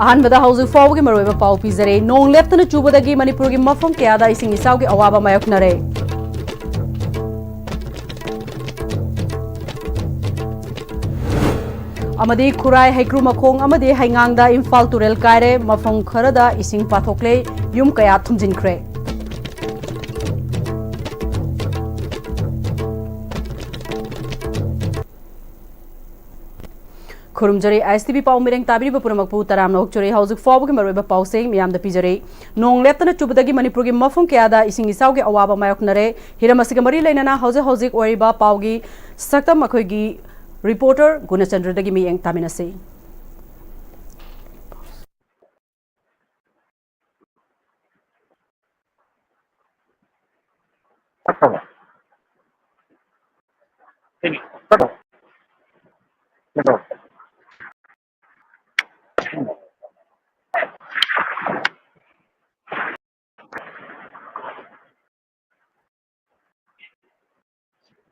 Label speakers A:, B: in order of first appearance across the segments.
A: ꯑꯍꯥꯟꯕꯗ ꯍꯧꯖꯤꯛ ꯐꯥꯎꯕꯒꯤ ꯃꯔꯨꯑꯣꯏꯕ ꯄꯥꯎ ꯄꯤꯖꯔꯦ ꯅꯣꯡ ꯂꯦꯞꯇꯅ ꯆꯨꯕꯗꯒꯤ ꯃꯅꯤꯄꯨꯔꯒꯤ ꯃꯐꯝ ꯀꯌꯥꯗ ꯏꯁꯤꯡ ꯏꯆꯥꯎꯒꯤ ꯑꯋꯥꯕ ꯃꯥꯌꯣꯛꯅꯔꯦ amadi khurai haikru makhong amadi haingang da imphal turel kaire mafong kharada ising pathokle yum kaya thumjinkhre Kurumjari ISTV pau mireng tabiri bapunamakpu taram nok chori haujuk fawbugi maroiba pauseng miyam da pijari nong leptana chubadagi manipur gi mafung kyada ising isau gi awaba mayoknare hiramasiga mari leinana haujuk oiriba paugi saktam akhoi gi reporter Gunachandra dagi miyeng taminase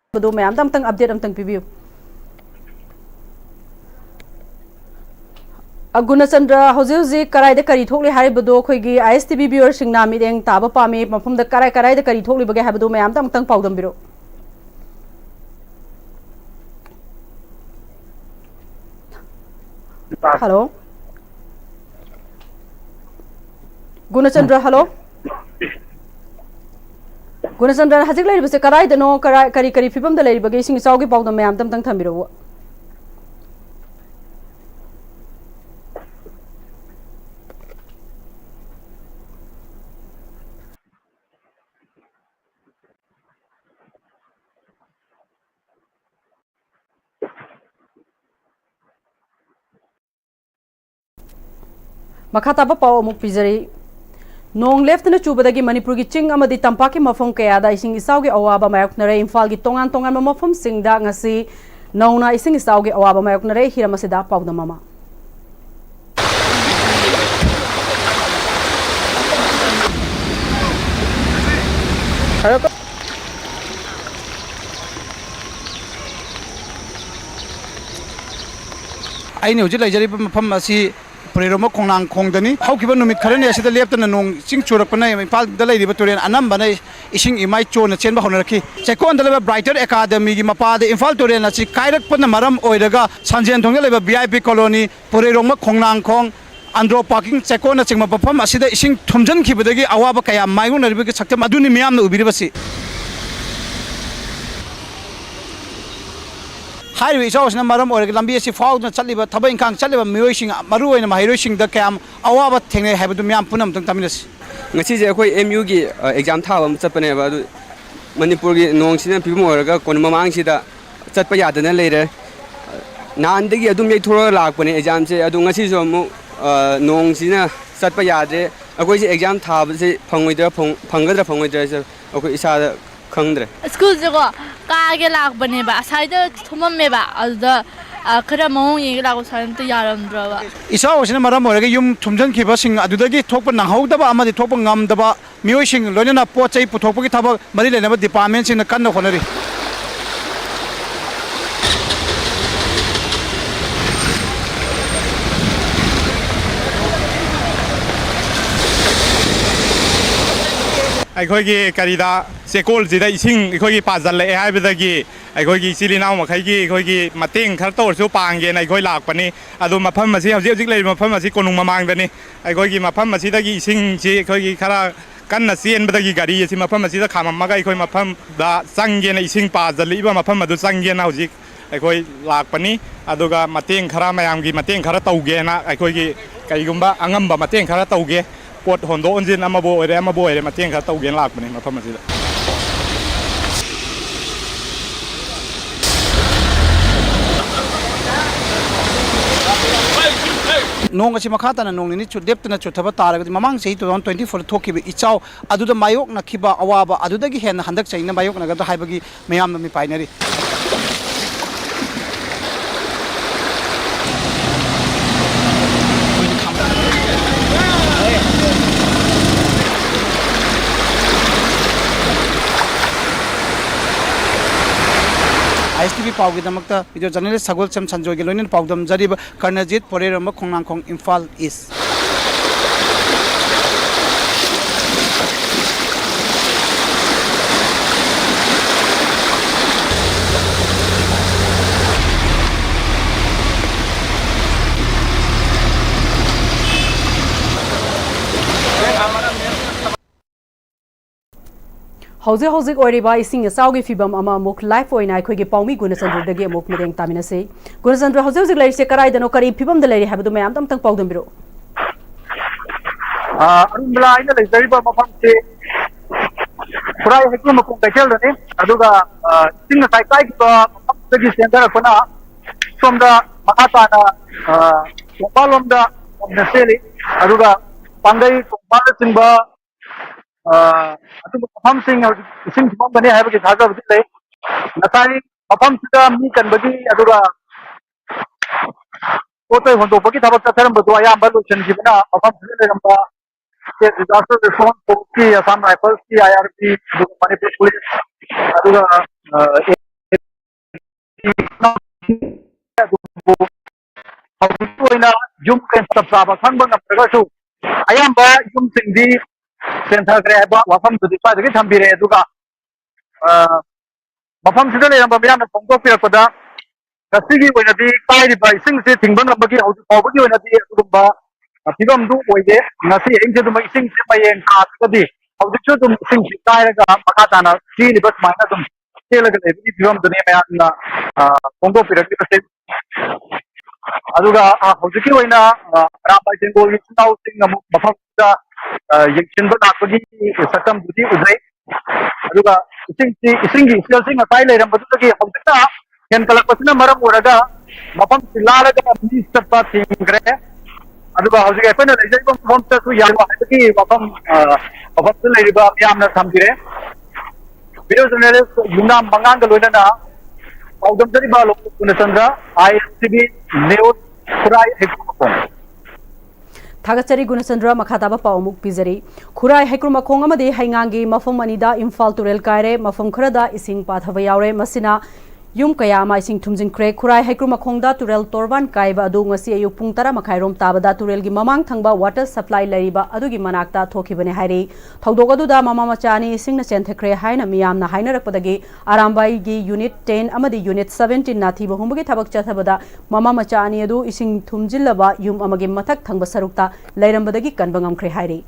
A: Bedu mayam tang update tang preview Gunachandra hauji karai da kari thokli hari bedu khoi gi ISTV viewer singna mireng taba pami mafum da karai da kari thokli bage habdu mayam tang paudam biro Hello Gunachandra hello Gunachandra hajik lai bise karai da no kari fibam da lai bage sing saugi paudam mayam tang thambiro Makhataba pau amuk pijari nong left na chubadagi manipur gi ching amadi tampaki mafom kayada ising isau gi awaba mayoknare imphal gi tongan mafom singda ngasi nauna ising isau gi awaba mayoknare hiramasida paudam mama
B: aini hojik laijari mafam asi Pureroma kongnang kongdani haukiba numit kharani asida leptana nong sing churakpana impal dalai riba turen anambana ising imai chona chenba honaraki chekon dalaba brighter academy gi mapa de impal turen asi kairakpana maram oiraga sanjen thongga leba VIP colony Pureroma kongnang kong andro parking chekona chingma pafam asida ising thumjan khibadagi awaba kaya maigun naribagi saktam aduni miyamna ubiribasi Highway is also Maram or Gambia Fog, Saliba, Tabankan, Saliba, Muishing, Maru and Mahirushing the Cam, our thing have to Miam Punam Tamis.
C: Ngasi ko MU exam thawam chapane ba Manipur gi nong sina pibu moraga kon mamang sida chatpa yadana leire nan degi adum yai thora lakpane exam se adu ngasi so mu nong sina chatpa yadre akoi se exam thab se phangoi phanggadra se akoi isa khangdre
D: school jago kaage lakbane ba saida thumamme ba alda khara mong yi lago saranta yaramdra ba
B: isa osina maram oraga yum thumjan khiba sing adudagi thokpa nanghaudaba amadi thokpa ngamdaba mioi sing loinana pochai puthokpagi thaba mari lenaba department sing kanna khonari
E: ꯑꯩꯈꯣꯏꯒꯤ ꯀꯔꯤꯗ ꯆꯦꯀꯣꯜꯁꯤꯗ ꯏꯁꯤꯡ ꯑꯩꯈꯣꯏꯒꯤ ꯄꯥꯖꯜꯂꯛꯑꯦ ꯍꯥꯏꯕꯗꯒꯤ ꯑꯩꯈꯣꯏꯒꯤ ꯏꯆꯤꯜ ꯏꯅꯥꯎ ꯃꯈꯩꯒꯤ ꯑꯩꯈꯣꯏꯒꯤ ꯃꯇꯦꯡ ꯈꯔ ꯇꯧꯔꯁꯨ ꯄꯥꯡꯒꯦꯅ ꯑꯩꯈꯣꯏ ꯂꯥꯛꯄꯅꯤ ꯑꯗꯨ ꯃꯐꯝ ꯑꯁꯤ ꯍꯧꯖꯤꯛ ꯂꯩꯔꯤꯕ ꯃꯐꯝ ꯑꯁꯤ ꯀꯣꯅꯨꯡ ꯃꯃꯥꯡꯗꯅꯤ ꯑꯩꯈꯣꯏꯒꯤ ꯃꯐꯝ ꯑꯁꯤꯗꯒꯤ ꯏꯁꯤꯡꯁꯤ ꯑꯩꯈꯣꯏꯒꯤ ꯈꯔ ꯀꯟꯅ ꯆꯦꯟꯕꯗꯒꯤ ꯒꯥꯔꯤ ꯑꯁꯤ ꯃꯐꯝ ꯑꯁꯤꯗ ꯈꯥꯝꯃꯝꯃꯒ ꯑꯩꯈꯣꯏ ꯃꯐꯝꯗ ꯆꯪꯒꯦꯅ ꯏꯁꯤꯡ ꯄꯥꯖꯜꯂꯛꯏꯕ ꯃꯐꯝ ꯑꯗꯨ ꯆꯪꯒꯦꯅ ꯍꯧꯖꯤꯛ ꯑꯩꯈꯣꯏ ꯂꯥꯛꯄꯅꯤ ꯑꯗꯨꯒ ꯃꯇꯦꯡ ꯈꯔ ꯃꯌꯥꯝꯒꯤ ꯃꯇꯦꯡ ꯈꯔ ꯇꯧꯒꯦꯅ ꯑꯩꯈꯣꯏꯒꯤ ꯀꯩꯒꯨꯝꯕ ꯑꯉꯝꯕ ꯃꯇꯦꯡ ꯈꯔ ꯇꯧꯒꯦ ꯄꯣꯠ ꯍꯣꯟꯗꯣꯛ ꯍꯣꯟꯖꯤꯟ ꯑꯃꯕꯨ ꯑꯣꯏꯔꯦ ꯃꯇꯦꯡ ꯈꯔ ꯇꯧꯒꯦꯅ ꯂꯥꯛꯄꯅꯤ ꯃꯐꯝ ꯑꯁꯤꯗ
B: nong asi makhatana nong ni chu deptana chu thaba taragadi mamang sei 2024 thokibi ichau aduda mayok na khiba awaba adudagi hen handak chaina mayok na ga haibagi mayam na mi painari ISTV पाउगीदमक्ता video journalist सगोल चम संजोगी लोइन पाउदम जरीब कर्णजीत पोरेरम खोंगनांगखोंग Imphal east
A: हौजे हौजिक ओरिबा इसिंग साउगी फिबम अमा मुख लाइफ ओइना अखोइगे पाउमी गुणचंद्र दगे मुख मिरेंग तामिनसे गुणचंद्र हौजे हौजिक लैरिसे कराइदनो करी फिबम द लैरि हाबदु मयाम तम तंग पाउदम बिरो
F: अरुंबला इन लेजरिबा मफम से पुराय हेकु मकुम कैचल दने अदुगा सिंग साइकाई की मफम दगी सेंटर कोना सोमदा महाताना सोपालोमदा नसेली अदुगा पांगई सोपाल सिंबा मफम सिंह इसिंग मफम बने है बगे धागा बदि ले नसाई मफम सिदा मी कनबगी अदुगा पोतोय होंदोपगी थबक तथरम बदो अयाम बलु चनगिबना मफम सिदा लेरंबा के डिजास्टर रिस्पांस फोर्स की असम राइफल्स की आईआरपी मणिपुर पुलिस अदुगा हौजिकोइना जुम के सबसाबा खंबा नप्रगसु अयाम जुम सिंदी सेंटर करे है वफम दुदी पादगी थंबिरे अदुगा मफम सिदा लेरंबा मियाम फोंगो पिरपदा गसिगी ओइनादी काइरिबा इसिंग से थिंगबन रंबगी हौजि फावबगी ओइनादी अदुगुंबा फिबम दु ओइदे नसी हिंग दुम इसिंग से मयें खातगदी हौजिसु दुम इसिंग काइरगा मखा ताना सीलिबस माइना दुम सेलगा लेबगी फिबम दुनी मयामना फोंगो पिरगदी बसे अदुगा हौजिकी ओइना रामबाई जेंगोल इस्नाउ सिंग अमु मफमदा यंगचिनबा लापगी सकम दुदी उजै अदुगा इसिंगी इस्यल सिंग असाई लेरंबदुगी हौजिना हेन कलकपसिना मरम ओरगा मफम सिलारगा मी सत्ता थिंगरे अदुगा हौजिक अखोइना लेजरिबा मफमतसु यावा हाइबगी मफम मफमतु लेरिबा मियामना थंबिरे वीडियो जर्नलिस्ट युना मंगांग लोइना पाउदम जरिबा लोकुनचंद्र ISTV न्यूज खुराई हेकुमकों
A: थागचरी गुणचंद्र मखाताबा पाउमुक पिजरी खुराई हेकुमकों अमदे हाइंगांगी मफम अनिदा इम्फाल तुरेल कायरे मफम खरदा इसिंग पाथबा यावरे मसिना यूम कया मा इसिंग थुमजिनख्रे खुराई हेकुमकोंदा तुरेल तोरबान कायबा अदु ngasi अयु पुंग 10 मखाइरोम ताबदा तुरेलगी ममांग थंगबा वाटर सप्लाई लैरिबा अदुगी मनाक्ता थोखिबने हाइरी थौदोग अदुदा ममा मचानी इसिंगना चेंथख्रे हाइना मियामना हाइनरकपदगी आरामबाईगी यूनिट 10 अमदी यूनिट 17 नाथीबा हुंबगी थबक चथबदा ममा मचानी अदु इसिंग थुमजिल्लबा यूम अमगे मथक थंगबा सरुक्ता लैरंबदगी कनबंगमख्रे हाइरी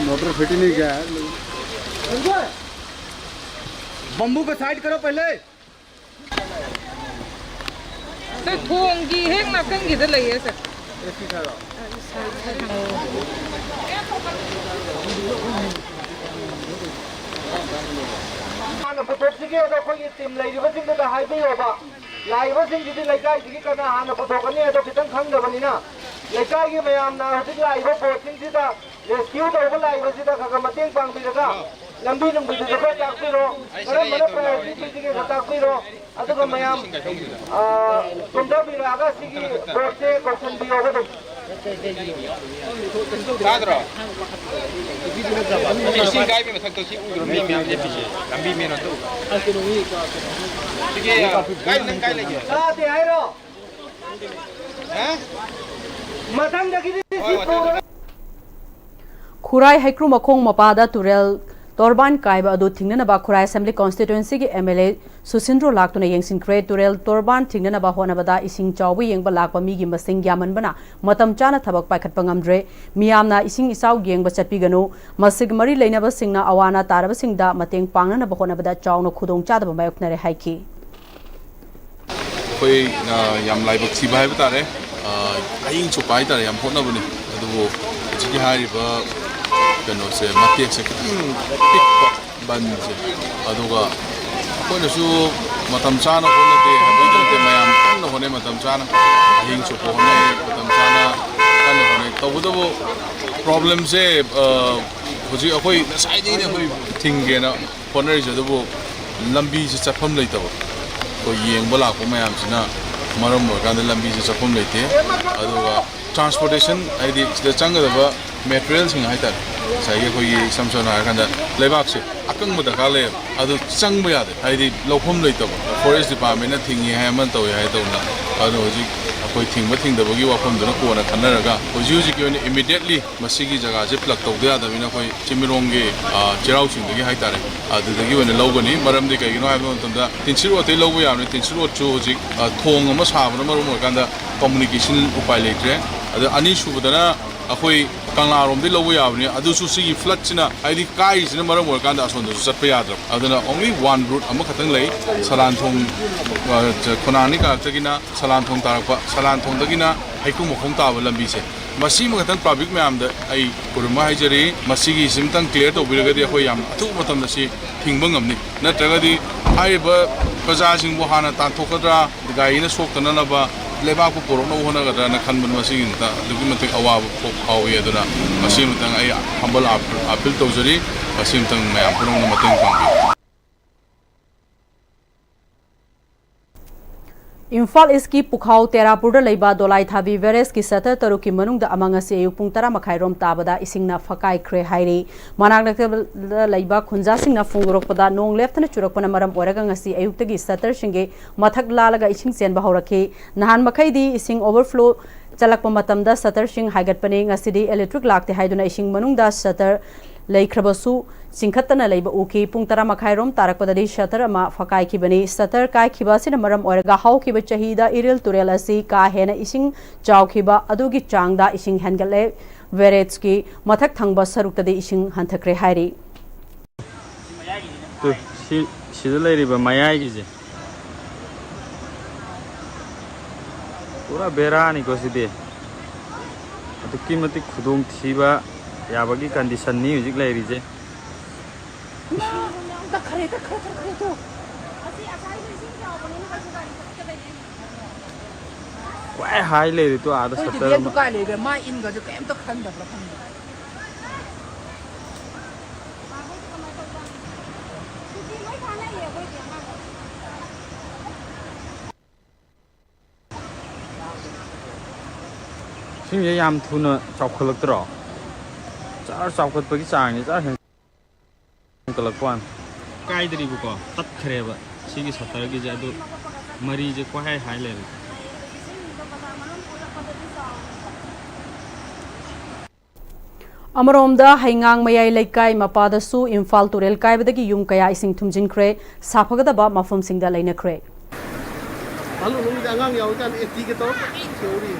B: मोटर फिट ही नहीं गया है बम्बू पे साइड करो पहले
G: थोंगी हेक नाकंगी द लइए सर
F: हाना पुथोक्सिगे अदो खोई टीम लैरिबसिंग दा हाइबेयोबा लाइबसिंग जिदि लैकाई जिदि कना हाना पुथोकनी अदो खितंग खंगदबनिना लैकाई गे मयामना हजिक लाइबो बोटिंग जिदा रेस्क्यू तौबा लाइबसिदा खगा मतेंग पांगबिरगा लंबी लंबी जगह ताकबिरो करम मन प्रायोरिटी जिगे ताकबिरो अदुगा मयाम तुंदा बिरागा सिगी बोटे क्वेश्चन बियोगदो
C: तादरो इसी गाय में मथक तो सी उग्र में जे पीछे लंबी में न तो सिगे गाय नंग गाय लगे
F: साथे आइरो हैं मथंग दगी
A: खुराई हैक्रू मखोंग मपादा तुरेल तोरबान कायबा अदु थिंगनबा खुराई असेंबली कॉन्स्टिट्यूएंसी के एमएलए सुसिंद्रो लाक्तुना येंसिनख्रे तुरेल तोरबान थिंगनबा होनबदा इसिंग चावबु येंबा लाकबा मीगी मसिंग यामनबना मतम चाना थबक पाइखटपा ngamdre मियामना इसिंग इसाउ येंबा चटपिगनु मसिग मरी लेनबा सिंगना अवाना तारबा सिंगदा मतेंग पांगनबा होनबदा चावनो खुदोंग चादबा मायoknare हाइकी
H: कोई याम लाइबक सिबा हाइबा तारे अहिंग चुपाई तारे याम होनबने अदुबो जिगी हारिबा कनो से मतेक से पिक बन से अदुगा कोनसु मतम चाना होनदे हबिदते मयाम कन्न होने मतम चाना हिंग चुपो होने मतम चाना कन्न होने तबुदबो प्रॉब्लम से हुजी अखोई साइदे ने अखोई थिंगेना होनरि जदबो लंबी से चफम लेतबो को येंबो लाको मयाम सिना मरम मोरकान लंबी से चफम लेते अदुगा ट्रांसपोर्टेशन आइदि सिदा चंगदबा मेटेरियल सिंग हाइता साइगे कोई समसोना खान लेबाक से अकंग दरकार ले अदु चंग याद है लौफम लेतब फॉरेस्ट डिपार्टमेंट थिंगी है मन तौ है तौना अदु होजि कोई थिंग थिंगदबगी वाफम दुना कोना खनरगा होजि होजि के इमीडिएटली मसिगी जगह से प्लग तौदे यादबिना कोई चिमिरोंगे चेराउ सिंगदगी हाइतारे अदुदगी वने लौगनी मरमदि कइनो हाइबो तंदा तिनसिरो ते लौबो यामने तिनसिरो चो होजि थोंग अमा साबना मरम कांदा communication upai letre adu ani subadana akhoi kangla rom de lobu yabni adu su sigi flood china aidi kai sina maram war kanda ason du sat pa yadra aduna only one route am khatang lei salan thong khonani ka tagina salan thong tarakpa salan thong dagina haiku mokhong ta ba lambi se masi ma khatang public mayam da ai kuruma haijari masi gi simtang clear to biragadi akhoi yam athu matam da si thingba ngamni natragadi ai ba praja sing bo hana ta thokadra gai na sok tana ba लेबाक को पोरोनो होना गदा न खन बन मसिंग ता दुगि मते अवाब को फावे अदना मसिम तंग आई हम्बल अपील तौजरी मसिम तंग मया पुरंग मतंग पांगी
A: इम्फाल इसकी पुखाव तेरापुर लेबा दोलाई थाबी वेरेस की सतर तरु की मनुंग दा अमंग से अयुक पुंग तरा मखाई रोम ताबदा इसिंगना फकाई ख्रे हाइरी मनाक नक्ते लेबा खुंजा सिंगना फुंगरोकपदा नोंग लेफ्टना चुरकपना मरम ओरगा ngasi अयुक्तगी सतर सिंगे मथक लालगा इसिंग सेनबा हौरखे नहान मखैदी इसिंग ओवरफ्लो चलकपा मतमदा सतर सिंग हाइगटपने ngasi di इलेक्ट्रिक लाक्ते हाइदुना इसिंग मनुंग दा सतर लेख्रबसु सिंखतना लेबा उकी पुंग तरा मखाइरोम तारकपददी शटर अमा फकाइखिबनी सतर काइखिबासिना मरम ओरगा हाउखिबा चहीदा इरिल तुरेल असि का हेना इसिंग चाउखिबा अदुगी चांगदा इसिंग हेनगले वेरेट्स की मथक थंगबा सरुक्तदी इसिंग हंथक्रे हाइरी
I: तो सिदा लेरिबा मायागिजे पूरा बेरानी को सिदे अदुकी मति खुदोंग थिबा याबगी कंडीशन नी हुजिक लेरिजे Why high lady to other settle?
G: My in got to end the hand of the
I: Xin ye yam thuna chọc khөлөк тро. Char chọc khөлөк bagi chang ni char hen khөлөк kwan. Kai dri bu ko tat khre ba. Sigi satar gi jadu mari je ko hai hai le.
A: अमरोमदा हैंगांग मयाई लेकाई मपादसु Imphal तुरेल कायबदगी yum कया इसिंग थुमजिनख्रे साफगदबा मफम सिंगदा लेनख्रे
B: आलु नुंग आंगांग याव जान eighty के तो theory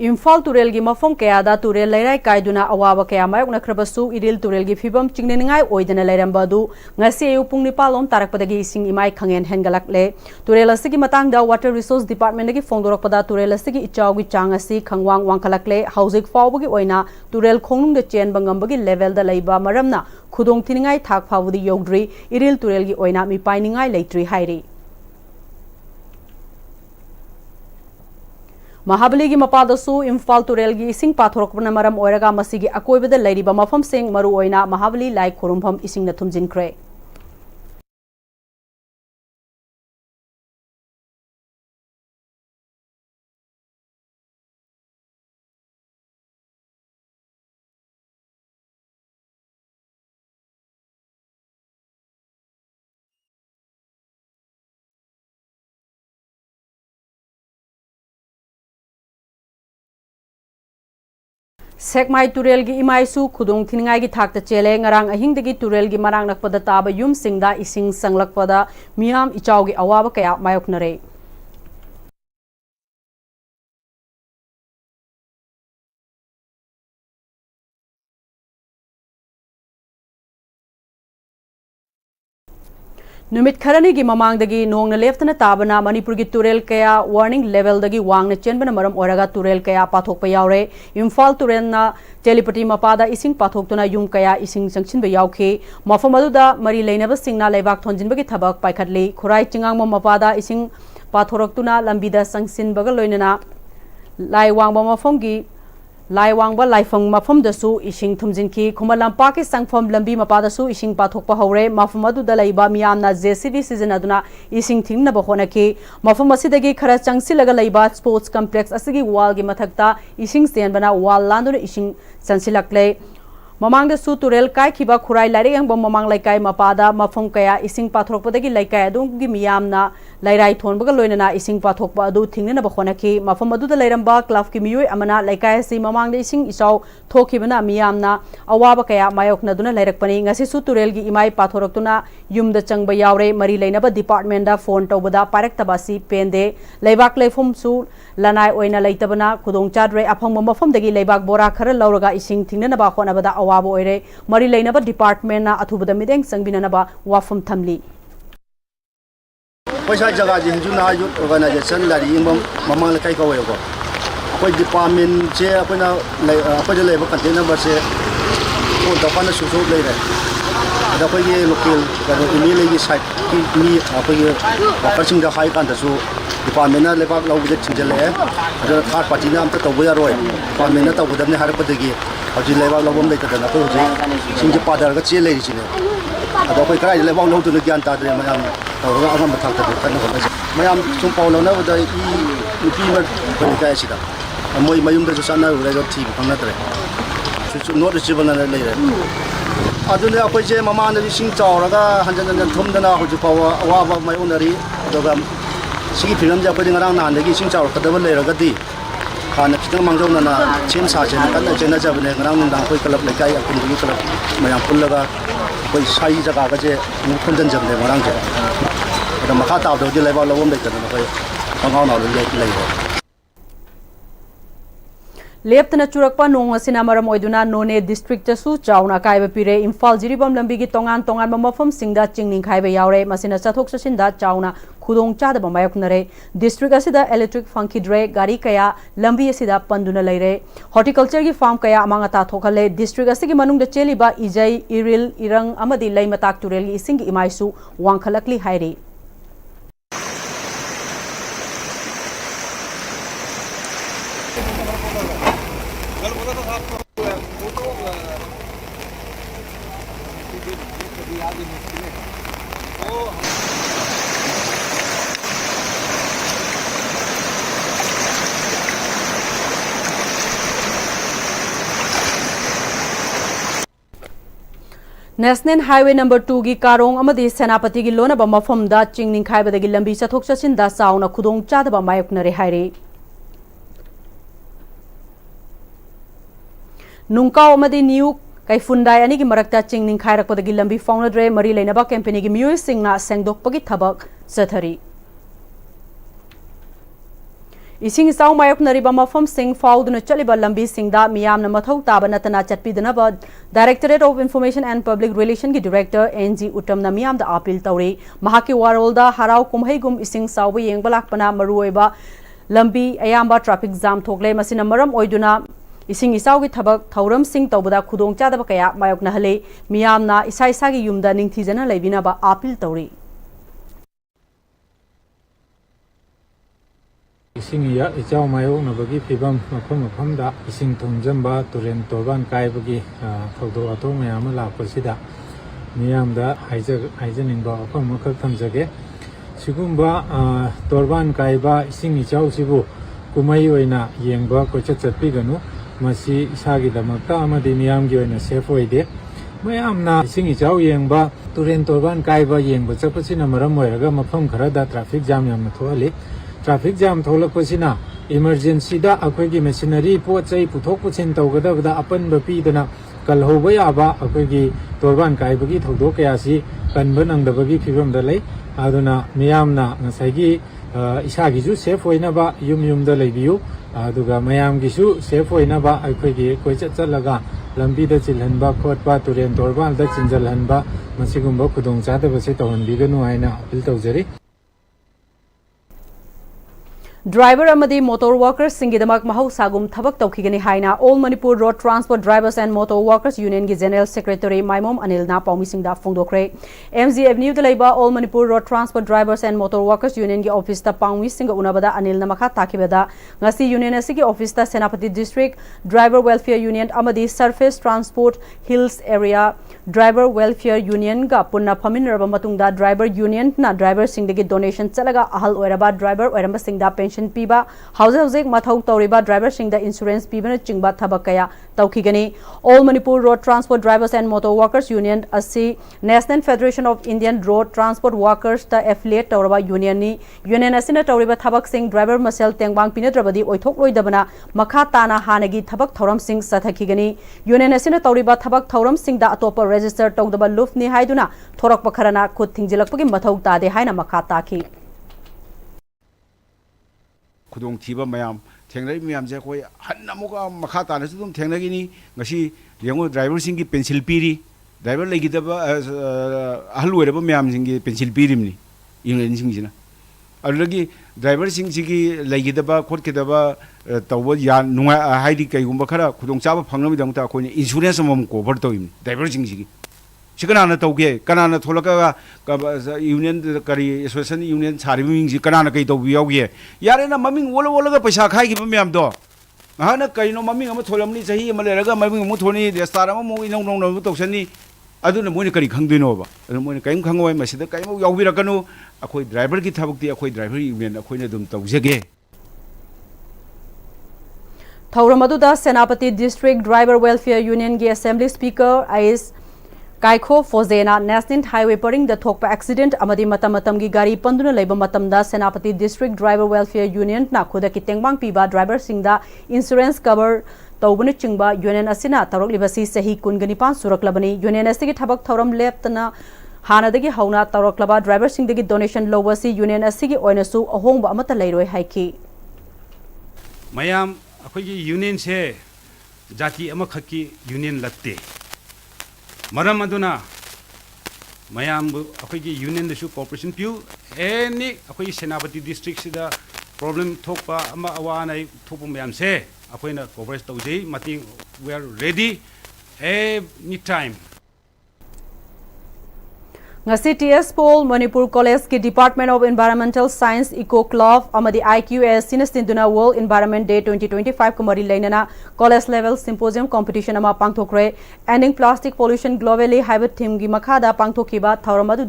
B: Imphal तुरेल की मफम कयादा तुरेल लेराई कायदुना अवाब कया मायक नखरबसु इरिल तुरेल की फिबम चिंगनेनिंगाई ओइदना लेरंबदु ngasi ayu pung ni palom tarakpadagi ising imai khangen hengalakle turel asigi matangda water resource department gi fongdorakpada turel asigi ichawgi chang asi khangwang wangkhalakle housing fawbagi oina turel khongnung de chen bangambagi level da leiba maramna khudong thiningai thak fawudi yogdri iril turel gi oina mi painingai leitri hairi महाबली की मपादसु इम्फाल तुरेल की इसिंग पाथोरकपना मरम ओरगा मसिगी अकोइबदा लेरिबा मफम सिंग मरु ओइना महाबली लाइ खुरुमफम इसिंग न थुमजिनख्रे सेकमाई तुरेल की इमाइसु खुदोंग थिनिंगाई की थाकता चेले ngarang ahingdagi तुरेल की marang nakpada taba yum singda ising sanglakpada मियाम इचावगी अवाब कया मायोकनरे
A: Numit kharani gi mamang dagi nong na leftana tabana Manipur gi turel kaya warning level dagi wang na chenbana maram oraga turel kaya pathok pa yaure Imphal turel na telepati mapada ising pathok tuna yum kaya ising sangchin ba yaukhe mafam aduda mari leinaba singna leibak thonjin bagi thabak paikhatli khurai chingang mapada ising pathorak tuna lambida sangsin baga loinana lai wangba mafam gi lai wangba laifang mafam dasu ising thumjin ki khumalam pa ki sangfam lambi mapada su ising pathok pa haure mafam aduda laiba miyamna JCB season aduna ising thingna ba hona ki mafam asidagi khara changsilaga laiba sports complex asigi wall gi mathakta ising stand bana wall landuna ising sansilakle mamang da su turel kai khiba khurai laire yang bom mamang laikai mapada mafam kaya ising pathok padagi laikai adung gi miyamna lairai thon baga loinana ising pathok pa adu thingna ba khona ki mafam adu da lairamba club ki miyoi amana laikai si mamang da ising isau thokibana miyamna awaba kaya mayokna duna lairak pani ngasi su turel gi imai pathorok tuna yum da changba yaure mari lainaba department da phone tawbada parak tabasi pende laibak leifum su lanai oina leitabana khudong chadre afang mafam dagi laibak bora khara lauraga ising thingna ba khona bada awaba oire mari lainaba department na athubada mideng sangbina na ba wafum thamli
J: पैसा जगह जी हिजू ना youth organisation लारी ममांग लेकाई का वेगो कोई department से अपना अपने लेबो contain number से को दफान सुसु ले रहे अदा कोई ये लोकल करो इमी लेगी साइट की इमी कोई वर्किंग द हाई कान दसु डिपार्टमेंट ना लेबा लाउ बजे थिंजले अदा थर्ड पार्टी नाम तो तबो यारोय डिपार्टमेंट ना तबो दने हार पदगी हजि लेबा लाउम लेतदना को हजि सिंजे पादर का चे लेरि छिने अदा कोई कराय लेबा लाउ तो ज्ञान तादरे मयाम तौरगा अगम बथाक तन होबे मयाम सुम पाउलना बदा ई नुपी म बनिकाय सिदा मोय मयुम द सना रेगा थी फंगनतरे सु नोट रिसीबल ना लेरे अदुने अखोय जे ममान the Singh चावरगा हंजन थुमदना होजु Pawa अवाबा may उनरी अदगा सिगी film जा पदि ngरang nan dagi sing chawr kadaba leiraga di khana khitang mangjona na chen sa chen kan chena jabne ngरang nang khoi club lekai akun gi club mayam pullaga koi sai jaga ga je mu khonjan jamne ngरang je ada makha taw do je leba lawom de kana koi angau na le lei
A: लेप्तना चुरकपा नोंग असिना मरम ओइदुना नोने district तसु चाउना कायबा पिरे इम्फाल जिरिबम लंबी की तोंगान तोंगान मफम सिंगदा चिंगनिंग खायबा यावरे मसिना चथोक चसिनदा Chowna खुदोंग चादब मायकनरे district असिदा electric funky ड्रे गाड़ी कया लंबी असिदा पंदुना लेरे horticulture की फार्म कया अमांगता थोखले डिस्ट्रिक्ट असिगी मनुंग द चेलिबा इजई इरिल इरंग अमदि लैमताक तुरेल की इसिंग इमाइसु वांखलकली हायरे नेशनल हाईवे नंबर 2 की कारोंग अमदी सेनापति की लोनब मफम दा चिंगनिंग खायबदगी लंबी चथोक चसिन दा साउना खुदोंग चादब मायकनरे हायरे नुंकाव अमदी न्यू कैफुंडाई अनी की मरकता चिंगनिंग खायरकपदगी लंबी फाउनद्रे मरी लेनबा कंपनी की म्यूय सिंगना सेंगदोकपगी थबक चथरी इसिंग साउ मायकनरिबा मफम सिंग फाउदुना चलिबा लंबी सिंगदा मियामना मथौ ताबा नतना चटपीदनबा directorate of information and public relation की डायरेक्टर एनजी उटमना मियामदा अपील तौरे महाकी वारोलदा हराव कुमहैगुम इसिंग साउ येंगबा लाकपना मरुओइबा लंबी अयाम्बा ट्रैफिक जाम थोकले मसिना मरम ओइदुना इसिंग इसाउ की थबक थौरम सिंग तौबदा खुदोंग चादबा कया मायकना हले मियामना इसा इसागी युमदा निंगथीजना लेबिनाबा अपील तौरे
K: इसिंग या इचाव मायोनबगी फिबम मफम मफमदा इसिंग थुंजंबा तुरेन तोरबान कायबगी थौदो अथो मयाम लापसिदा मियामदा हाइजनिंबा अफम मखल थमजगे सिगुंबा तोरबान कायबा इसिंग इचाव सिबु कुमई ओइना येंगबा कोचत चटपिगनु मसी इसागी दमकता अमदि मियामगी ओइना सेफ ओइदे मयामना इसिंग इचाव येंगबा तुरेन तोरबान कायबा येंगबा चपसिना मरम ओइरगा मफम खरदा ट्रैफिक जाम यामना थोहली ट्रैफिक जाम थोलकपसिना इमरजेंसी दा अखोगी मशीनरी पोचै पुथोक पुछिन तौगदबदा अपन बपीदना कलहोबा याबा अखोगी तोरबान कायबगी थौदो कयासी कनब नंगदबगी फिबम दा लै आदुना मियामना ngसाigi isagisu safe oinaba yum da leibiu aduga mayamgisu safe oinaba akhoi gi koi chat chalaga lambi da chilhanba khotpa turen torbal da chinjalhanba मसिगुम्बा खुदोंग चादबसे तौहनबिगनु हाइना अपील तौजरी
A: Driver amadi motor workers singidamak mahaussagum thabak tawkhigani haina All Manipur Road Transport Drivers and Motor Workers Union gi General Secretary Maimom Anil na paumisingda phongdokre MG Avenue da leiba All Manipur Road Transport Drivers and Motor Workers Union gi office ta paumisinga unabada Anil na makha takibada ngasi union asigi office ta Senapati District Driver Welfare Union amadi Surface Transport Hills Area Driver Welfare Union ga punna phaminraba matungda Driver Union na driver singdagi donation chalaga ahal oiraba driver oiramba singda pension piba hauze mathau tauriba driver singda insurance pibana chingba thabakaya tawkhigani All Manipur Road Transport Drivers and Motor Workers Union asi National Federation of Indian Road Transport Workers ta affiliate tauraba union ni union asina tauriba thabak sing driver masel tengbang pinadrabadi oithok loidabana makha tana hanagi thabak thoram sing sathakigani union asina tauriba thabak thoram sing da atopa register tawdaba luf ni haiduna thorak pakharana khut thingjilakpagi mathau tade haina makha taki
L: खुदोंग थीबा मयाम थेंगनाई मयाम जे कोई हन्ना मुका मखा तानसु तुम थेंगनागिनी ngasi yengo driver singi pencil piri driver legidaba ahal oiraba mayam singi pencil pirimni inglen singsina alagi driver sing sigi legidaba khotkidaba tawba ya nunga haidi kaigumba khara khudong chaba phangnami dangta koini insurance mom cover toim driver sing sigi Sikana tauge, Kanana Tolaka Union Kari Association Union Sariming, Kanana Kaito Yogi. Yarena Maming Walla Pasaka give me am door. Hana Kaino Maming Tolamni, Sahi, Malaga, Maming Mutoni, the Staramo, no Tosani. I don't know Monica Kangdinova. And when Kang Kango, Masida Kaimo, Yavirakano, a quite driver get Tabaki, a quite driver, even a quinedum Tauge.
A: Tauramaduda Senapati District Driver Welfare Union gi Assembly Speaker is Kaikho Fozena National Highway Paring the Thokpa accident amadi matamatam gi gari panduna leiba matamda Senapati District Driver Welfare Union na khuda ki tengbang piba driver singda insurance cover tawbuni chingba union asina tarok libasi sahi kungani pan suraklabani union asigi thabak thoram leptana hanadagi hauna taroklaba driver singdagi donation lowasi union asigi oinasu ahongba amata leiroi haiki
M: mayam akhoi union se jati ama khaki union latte Maram aduna mayam akhoi union desu cooperation piu any akhoi Senapati district sida problem thokpa ama awana thopu mayam se akhoi na coverage tawjei mating we are ready any time
A: ngasi TS Paul Manipur College ki Department of Environmental Science Eco Club amadi IQS sinastinduna World Environment Day 2025 kumari lainana college level symposium competition ama pangthokre ending plastic pollution globally hybrid theme gi makhada pangthokiba thauramadu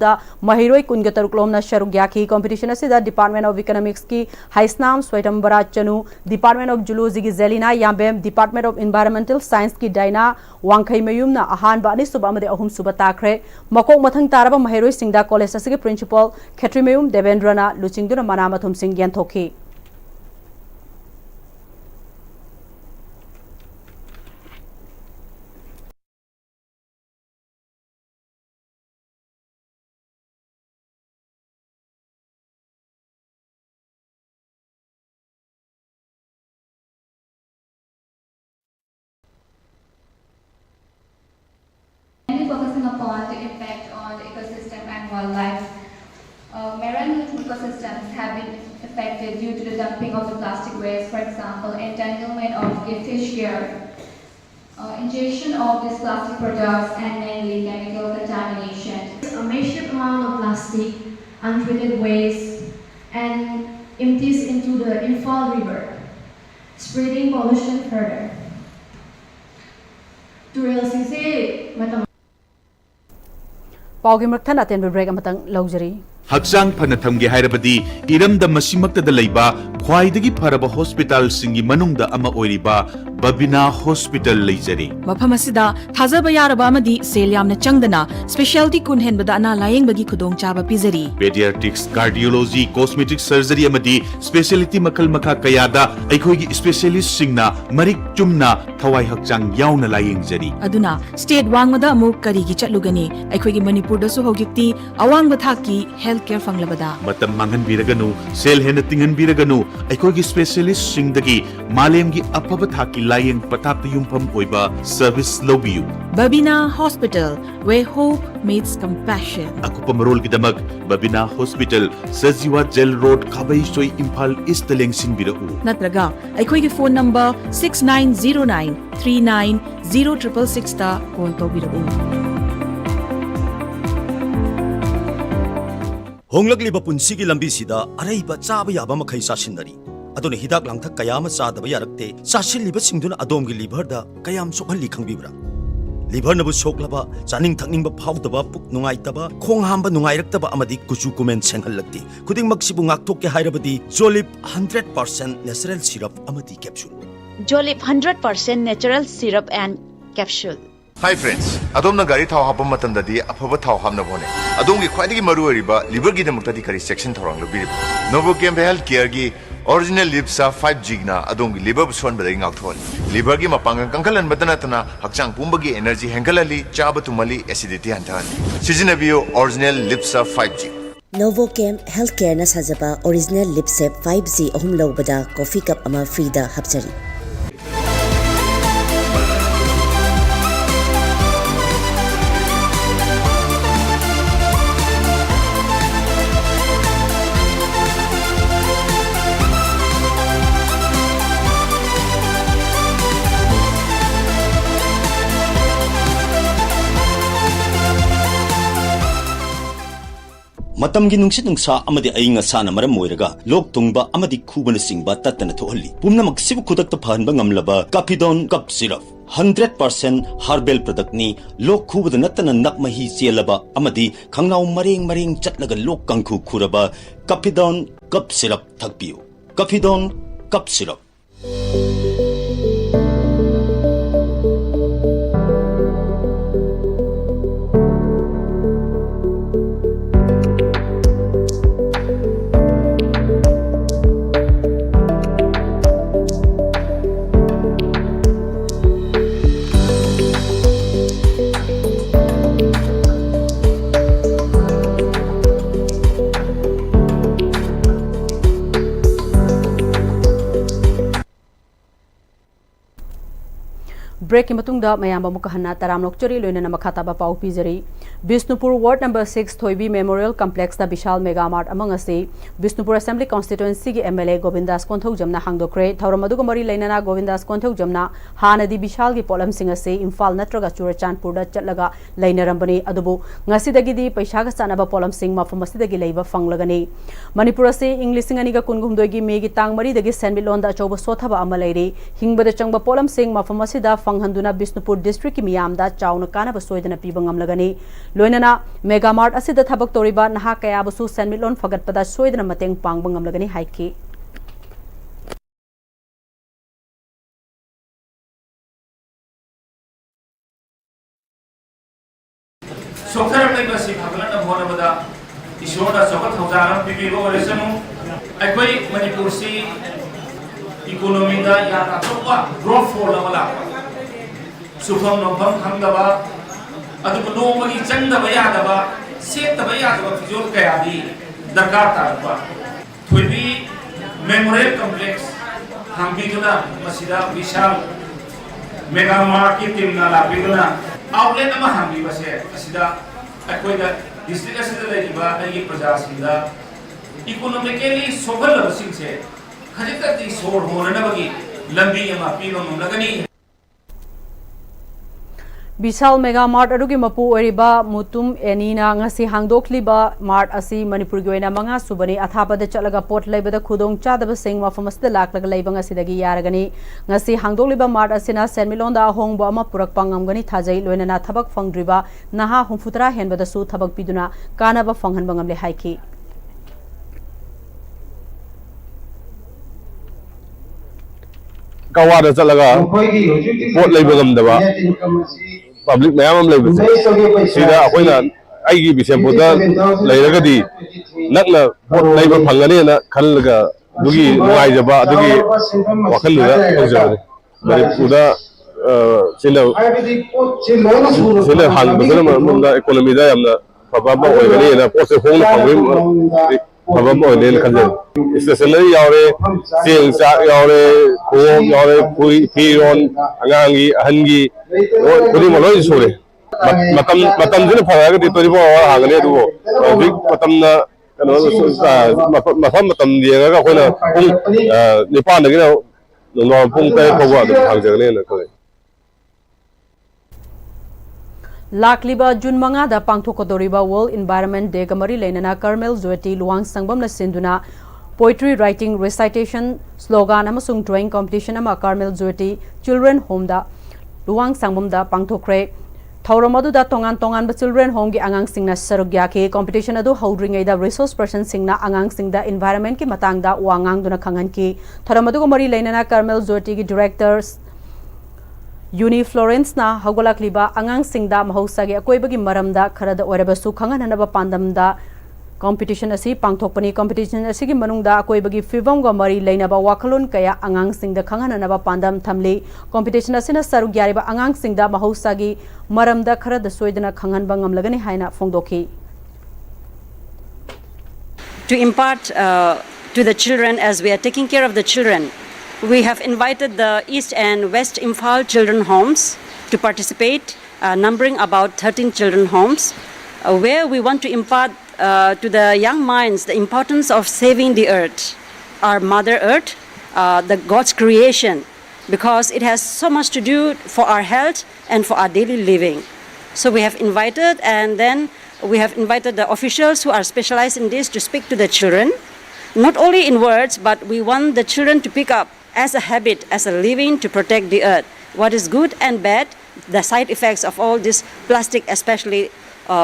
A: mahiroi kungataruk sharuk yaki competition asida Department of Economics ki Haisnam Swetambara Chanu Department of Zoology gi Zelina Yambem Department of Environmental Science ki Daina Wangkhai Mayumna ahan ba ni suba amade ahum suba takre makok mathang taraba Mahiroi Singda College asigi principal Khetrimeum Devendrana Luchingduna Manamathum Singh Yanthoki
N: focusing upon the impact on the ecosystem and wildlife. Marine ecosystems have been affected due to the dumping of the plastic waste, for example, entanglement of fish here, ingestion of these plastic products, and mainly chemical contamination.
O: A massive amount of plastic, untreated waste, and empties into the Imphal River, spreading pollution further.
A: Paugi Murthan attend break amatang luxury.
P: Haksang Panatamgi Hairabadi, Iram the Masimakta the Laiba, Kwaidagi Paraba Hospital Singi Manungda Ama Oiriba, Babina Hospital Lizari.
Q: Mapamasida, Tazaba Yarabamadi, Seliam Changdana, Specialty Kunhen Badana Lying Bagi Kudong Chaba Pizari.
P: Pediatrics, Cardiology, Cosmetic Surgery Amadi, Specialty Makal Maka Kayada, Aikogi Specialist Singna, Marik Chumna, Tawai Hakchang Yauna Lying Zari.
Q: Aduna, State Wangmada Muk Karigi Chatlugani, Aikogi Manipur Dasu Hogikti, Awang Bathaki, Health health care fanglabada
P: matam mangan biraganu sel hena tingan biraganu aikogi specialist singdagi malemgi apaba thaki layeng patak yumpham oiba service lobiyu
Q: Babina Hospital where hope meets compassion
P: akupa marol gidamak Babina Hospital Sajiwa Jail Road Kabai Soi Imphal East lengsin birau
Q: natraga aikogi phone number 6909390666 ta call tawbirau
R: Honglakliba punsigi lambisida araiba chaba yaba makhai sasinari aduna hidak langthak kayama chadaba yarakte sasilliba singduna adomgi liver da kayam sokhalli khangbibra liver nabu soklaba chaning thakningba phawdaba puk nungaitaba khong hamba nungairaktaba amadi kuchu kumen senghallakti khuding maksibu ngaktokke hairabadi Jolip 100% natural syrup amadi capsule
S: Jolip 100% natural syrup and capsule
T: Hi friends, adom na gari thau hapam matam dadi afaba thau hamna bone. Adom gi khwaidagi maru ariba liver gi demukta di kari section thorang lobi. Novochem health care gi original lipsa 5G na adom gi liver buson badai ngak thol. Liver gi mapang kangkalan badana tana hakchang pumbagi energy hengalali chaba tumali acidity hantan. Sizinabiyo original lipsa 5G.
U: Novochem Healthcare na sajaba original lipsep 5G ahum lawbada coffee cup ama free da hapchari.
R: Matamgi nungsit nungsa amadi ainga sana maram moiraga lok tungba amadi khubana singba tatana thohalli pumnamak sibu khudakta phanba ngamlaba Capidon cup syrup 100% herbal product ni lok khubada natana nakmahi chelaba amadi khangnaw mareng chatlaga lok kangkhu khuraba Capidon cup syrup thakpiu Capidon cup syrup
A: break ki matungda mayam ba mukahana taram lokchori loina na makhata ba pau pizari Bishnupur Ward number 6 Thoibi Memorial Complex da Bishal Mega Mart among ase Bishnupur Assembly Constituency gi MLA Govindas Konthau jamna hangdokre thauramadu ko mari lainana Govindas Konthau jamna hanadi Bishal gi polam sing ase Imphal natraga Churachandpur da chatlaga lainarambani adubu ngasi dagi di paisa ga sanaba polam sing mafam ase dagi leiba fanglagani Manipur ase English ani ga kungumdoi gi me gi tang mari dagi Senbilon da choba sothaba amalai hingbada changba polam sing mafam ase da fanghanduna Bishnupur district ki miyam da chauna kana ba soidana pibangam lagani loinana Mega Mart asida thabak toriba naha kaya basu Senbilon fagatpada soidana mateng pangbangam lagani haiki
V: Sokharam lai basi phaglan na bhona bada ishoda sokat hauzaram pipi go resanu aikoi Manipur si economy da ya na chokwa growth for la wala supham nompham hamdaba adu ko nomagi changdaba yadaba setaba yadaba fijol kaya di darkar tarba Thoibi Memorial Complex hambiduna masida Vishal Mega Mart ki team na labiduna outlet ama hambi base asida akoida district asida leiba ai praja sinda economically sogal basingse khajita di sor horana bagi lambi ama pilo mamlagani
A: Bishal Mega Mart adugi mapu oriba mutum enina ngasi hangdokliba mart asi Manipur gi oina manga subani athapade chalaga pot leibada khudong chadaba sing mafam asida laklaga leiba ngasi dagi yaragani ngasi hangdokliba mart asina Senbilon da hongbo ama purak pangamgani thajai loina na thabak fangdriba naha humfutra henbada su thabak piduna kana ba fanghan bangamle haiki
W: Kawada chalaga pot leiba gamdaba public mayam level sida akoina aigi bisempuda leiragadi nakna leiba phangani na khallaga dugi nuaijaba dugi wakhalluga tawjabani Manipuda sila hang basana mamda economy da yamna ꯐꯕ ꯑꯃ ꯑꯣꯏꯒꯅꯤꯅ ꯄꯣꯠꯁꯦ ꯍꯣꯡꯅ ꯐꯪꯕꯒꯤ ꯐꯕ ꯑꯃ ꯑꯣꯏꯒꯅꯤꯅ ꯈꯟꯖꯩ stationery ꯌꯥꯎꯔꯦ ꯆꯦꯡ ꯆꯥꯛ ꯌꯥꯎꯔꯦ ꯈꯣꯡꯎꯞ ꯌꯥꯎꯔꯦ ꯐꯤꯔꯣꯟ ꯑꯉꯥꯡꯒꯤ ꯑꯍꯟꯒꯤ ꯈꯨꯗꯤꯡꯃꯛ ꯂꯣꯏ ꯁꯨꯔꯦ ꯃꯇꯝꯁꯤꯅ ꯐꯔꯒꯗꯤ 24 hour ꯍꯥꯡꯒꯅꯤ ꯑꯗꯨꯕꯨ ꯍꯧꯖꯤꯛ ꯃꯇꯝꯅ ꯃꯐꯝ ꯃꯇꯝ ꯌꯦꯡꯉꯒ ꯑꯩꯈꯣꯏꯅ ꯄꯨꯡ 9ꯗꯒꯤꯅ ꯅꯨꯡꯗꯥꯡ ꯄꯨꯡ 8 ꯐꯥꯎꯕ ꯑꯗꯨꯝ ꯍꯥꯡꯖꯒꯅꯤꯅ ꯈꯜꯂꯤ
A: ꯂꯥꯛꯂꯤꯕ ꯖꯨꯟ 5ꯗ ꯄꯥꯡꯊꯣꯛꯀꯗꯧꯔꯤꯕ ꯋꯥꯔꯜड ꯏꯟꯚꯥꯏꯔꯟꯃꯦꯟꯠ ꯗꯦꯒ ꯃꯔꯤ ꯂꯩꯅꯅ ꯀꯔꯃꯦꯜ ꯖꯣꯏꯇꯤ ꯂꯨꯋꯥꯡ ꯁꯪꯕꯝꯅ ꯁꯤꯟꯗꯨꯅ poetry writing recitation slogan amasung drawing competition ama Carmel Jyoti Children Home da luwang sangbam da pangthokre thauram aduda tongan ba children home gi angang singna sarugya ke competition adu houdringai da resource person singna angang singda environment ki matang da wangang duna khangan ki tharam adu mari leinana Carmel Jyoti gi directors Uni Florence na hagolak liba angang singda mahausa gi akoibagi maramda kharada oirabasu khangananaba pandamda competition asi pangthokpani competition asigi manungda akoibagi fivamga mari leinaba wakalon kaya angang singda khangananaba pandam thamli competition asina sarugyariba angang singda mahausagi maramda kharada soidana khanganba ngamlagani haina fongdoki
C: to impart to the children as we are taking care of the children. We have invited the East and West Imphal children homes to participate, numbering about 13 children homes, where we want to impart to the young minds the importance of saving the earth, our Mother Earth, the God's creation, because it has so much to do for our health and for our daily living. So we have invited, and then we have invited the officials who are specialized in this to speak to the children, not only in words, but we want the children to pick up as a habit, as a living, to protect the earth. What is good and bad, the side effects of all this plastic especially,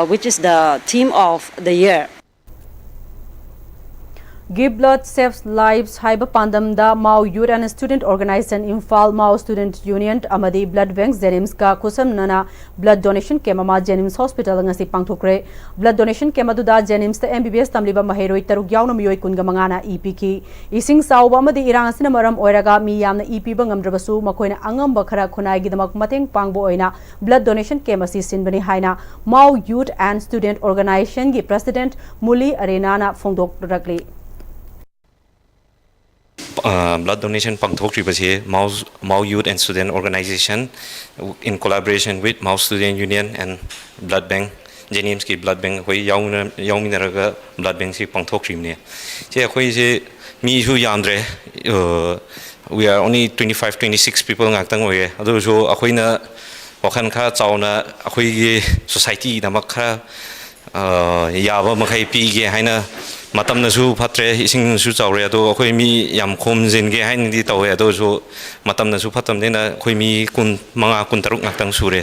C: which is the theme of the year.
A: Give Blood Saves Lives Haiba Pandamda Mao Youth and Student Organization Imphal Mao Student Union Amadi Blood Bank Jenims ka kusam nana blood donation kemama Jenims Hospital ngasi pangthokre blood donation kemaduda Jenims ta MBBS tamliba maheroi taruk yauna miyoi kunga mangana EP ki ising sauba amadi irang asina maram oiraga mi yamna EP ba ngamdrabasu makoina angamba khara khunai gidamak mateng pangbo oina blood donation kemasi sinbani haina Mao Youth and Student Organization gi President Muli Arena na fongdok rakli
D: blood donation pangthokri Mao Youth and Student Organization in collaboration with Mao Student Union and Blood Bank Jenims ki Blood Bank koi yauminaraga Blood Bank si pangthokri ne che koi je mi ju yamdre we are only 25-26 people ngaktang oye adu jo akoina wakhan kha chauna akoi gi society damak kha yaba makhai pi ge haina matam na su phatre ising su chawre ado khoi mi yam khom jin ge hain di tawe ado su matam na su phatam de na khoi mi kun manga kun taruk ngaktang sure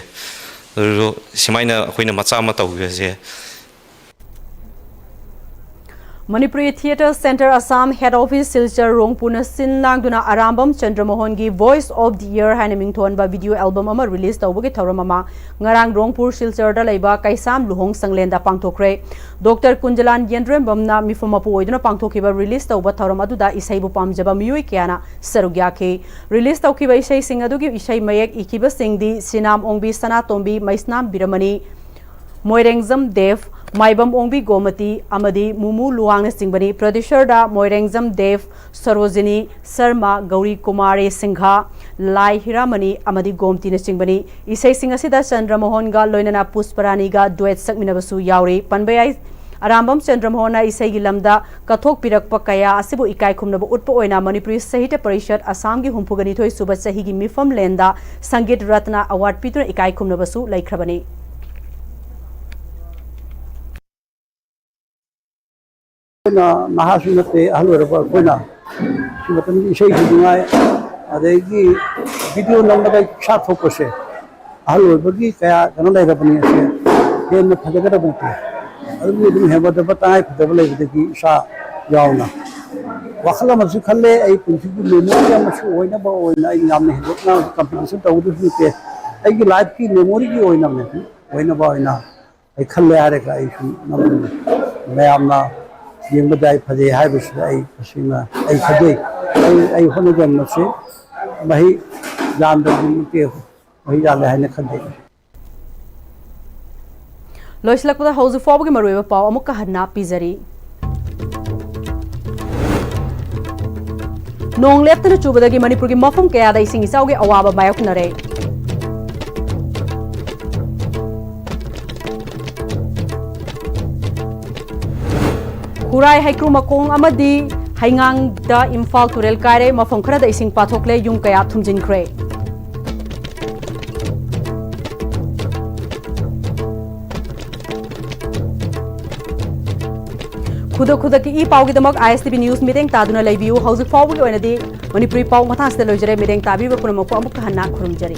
D: ado simaina khoi na macha ma taw ge
A: Manipuri Theatre Center Assam Head Office Silchar Rongpuna Sinnangduna Arambam Chandramohan gi Voice of the Year haina mingthon ba video album ama release tawbagi thauramama ngarang Rongpur Silchar da leiba Kaisam Luhong Sanglenda pangthokre Dr. Kunjalan Yendrem Bamna mifomapu oiduna pangthokiba release tawba thauram aduda isaibu pamjaba miyoi kyana sarugya ke release tawkiba isai sing adugi isai mayek ikiba singdi Sinam Ongbi Sana Tombi Maisnam Biramani Moirengzam Dev Maibam Ongbi Gomati Amadi Mumu Luang Singbani Producer da Moirengzam Dev Sarojini Sarma Gauri Kumari Singha Lai Hiramani Amadi Gomti Singbani Isai Singasida Chandra Mohan ga Loinana Pusparani ga duet sakminabasu yauri Panbayai Arambam Chandra Mohana Isai Lamda Kathok Pirakpa Kaya Asibu Ikai Kumnaba Utpa Oina Manipuri Sahitya Parishad Assam gi Humpugani Thoi Subat Sahigi Mifam Lenda Sangit Ratna Award Pitura Ikai Kumnabasu Laikhrabani
E: Nahashinate Aluraba Puna, Shimatan Ishay Adegi video number shot focus. Alubagi Kaya, another company, then the Pagata. I didn't have the Batai, the village the Sha Yauna. Wakala Mazukale, I contribute Memory, when I am competition to I like memory when about now. I can't let it. I am now. Yung maday pade habis ay pasina ay pade ay honogan no se mahi jam da ke mahi jale hay ne khade
A: लोइसलकपदा हौजु फाउबगे मरुइबा पाउ अमुक हन्ना पिजरी नोंग लेप्तना चुबदगी मणिपुर की मफम कयादा इसिंग इचाउगे अवाबा मायोकनरे खुराई हैक्रू मकोंग अमदी हैंगांगदा इम्फाल तुरेल कारे मफम Khardah इसिंग पाथोकले yum कया थुमजिनख्रे खुद की ई पाव की दमक ISTV news meeting तादुना लेबियु हौजु फाउबगी ओइनदी Manipuri पाव मथांसदा लोइजरे meeting ताबीबा पुनमको अमुक हन्ना खुरुमजरी।